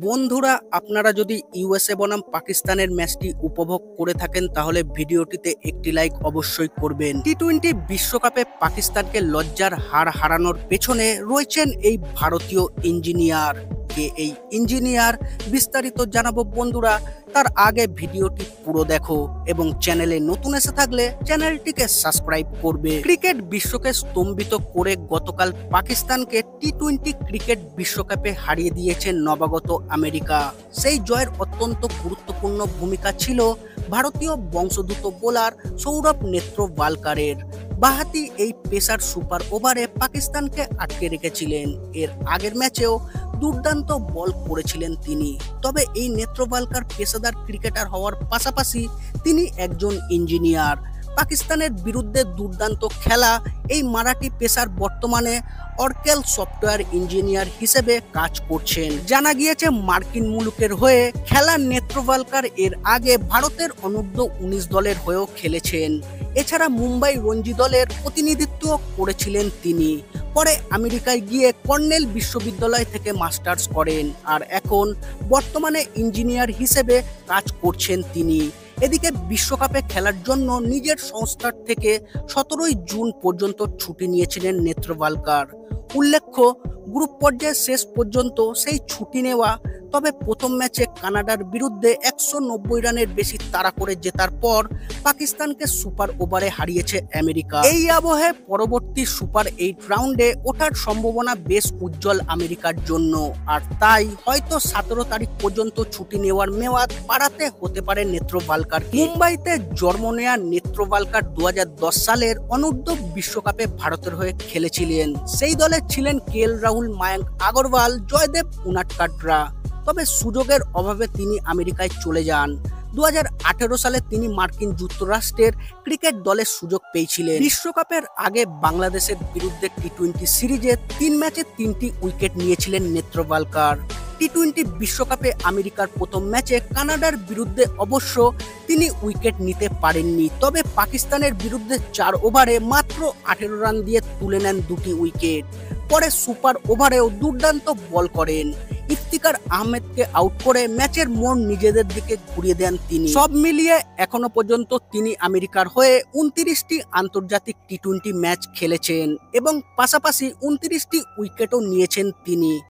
বন্ধুরা, আপনারা যদি ইউএসএ বনাম পাকিস্তানের ম্যাচটি উপভোগ করে থাকেন তাহলে ভিডিওটিতে একটি লাইক অবশ্যই করবেন। টি-20 বিশ্বকাপে পাকিস্তানকে লজ্জার হার হারানোর পেছনে রয়েছেন এই ভারতীয় ইঞ্জিনিয়ার। কে এই ইঞ্জিনিয়ার বিস্তারিত জানাবো বন্ধুরা, তার আগে ভিডিওটি পুরো দেখো এবং চ্যানেলে নতুন এসে থাকলে চ্যানেলটিকে সাবস্ক্রাইব করবে। ক্রিকেট বিশ্বকে স্তম্ভিত করে গতকাল পাকিস্তানকে টি-20 ক্রিকেট বিশ্বকাপে হারিয়ে দিয়েছে নবাগত আমেরিকা। সেই জয়ের অত্যন্ত গুরুত্বপূর্ণ ভূমিকা ছিল ভারতীয় বংশোদ্ভূত বোলার সৌরভ নেত্রওয়ালকারের। বাঁহাতি এই পেসার সুপার ওভারে পাকিস্তানকে আটকে রেখেছিলেন। এর আগের ম্যাচেও দুর্দান্ত বল করেছিলেন তিনি। তবে এই নেত্রওয়ালকার পেশাদার ক্রিকেটার হওয়ার পাশাপাশি তিনি একজন ইঞ্জিনিয়ার। পাকিস্তানের বিরুদ্ধে দুর্দান্ত খেলা এই মারাঠি পেসার বর্তমানে অর্কেল সফটওয়্যার ইঞ্জিনিয়ার হিসেবে কাজ করছেন। জানা গিয়েছে মার্কিন মুলুকের হয়ে খেলা নেত্রওয়ালকার এর আগে ভারতের অনূর্ধ্ব-19 দলের হয়েও খেলেছেন। এছাড়া মুম্বাই রঞ্জি দলের প্রতিনিধিত্ব করেছিলেন তিনি। পরে আমেরিকায় গিয়ে কর্নেল বিশ্ববিদ্যালয় থেকে মাস্টার্স করেন আর এখন বর্তমানে ইঞ্জিনিয়ার হিসেবে কাজ করছেন তিনি। এদিকে বিশ্বকাপে খেলার জন্য নিজের সংস্থার থেকে 17 জুন পর্যন্ত ছুটি নিয়েছিলেন নেত্রওয়ালকার। উল্লেখ্য, গ্রুপ পর্যায়ে শেষ পর্যন্ত সেই ছুটি নেওয়া। তবে প্রথম ম্যাচে কানাডার বিরুদ্ধে 190 রানের বেশি তাড়া করে জেতার পর পাকিস্তানকে সুপার ওভারে হারিয়েছে আমেরিকা। এই আবহে পরবর্তী সুপার 8 রাউন্ডে ওঠার সম্ভাবনা বেশ উজ্জ্বল আমেরিকার জন্য। আর তাই হয়তো 17 তারিখ পর্যন্ত ছুটি নেওয়ার মেয়াদ বাড়াতে হতে পারে নেত্রওয়ালকার। মুম্বাইতে জন্ম নেয়া নেত্রওয়ালকার 2010 সালের অনূর্ধ্ব বিশ্বকাপে ভারতের হয়ে খেলেছিলেন। সেই দলে ছিলেন কেএল রাহুল, মায়াঙ্ক আগরওয়াল, জয়দেব উনাদকাটরা। তবে সুযোগের অভাবে তিনি আমেরিকায় চলে যান। 2018 সালে তিনি মার্কিন যুক্তরাষ্ট্রের ক্রিকেট দলের সুযোগ পেয়েছিলেন। বিশ্বকাপের আগে বাংলাদেশের বিরুদ্ধে টি-20 সিরিজে 3 ম্যাচে 3টি উইকেট নিয়েছিলেন নেত্রওয়ালকার। টি-20 বিশ্বকাপে আমেরিকার প্রথম ম্যাচে কানাডার বিরুদ্ধে অবশ্য তিনি উইকেট নিতে পারেননি। তবে পাকিস্তানের বিরুদ্ধে 4 ওভারে মাত্র 18 রান দিয়ে তুলে নেন 2টি উইকেট। পরে সুপার ওভারেও দুর্দান্ত বল করেন। ইফতিকার আহমেদকে আউট করে ম্যাচের মোড় নিজেদের দিকে ঘুরিয়ে দেন তিনি। সব মিলিয়ে এখনো পর্যন্ত তিনি আমেরিকার হয়ে 29টি আন্তর্জাতিক টি-20 ম্যাচ খেলেছেন এবং পাশাপাশি 29টি উইকেটও নিয়েছেন তিনি।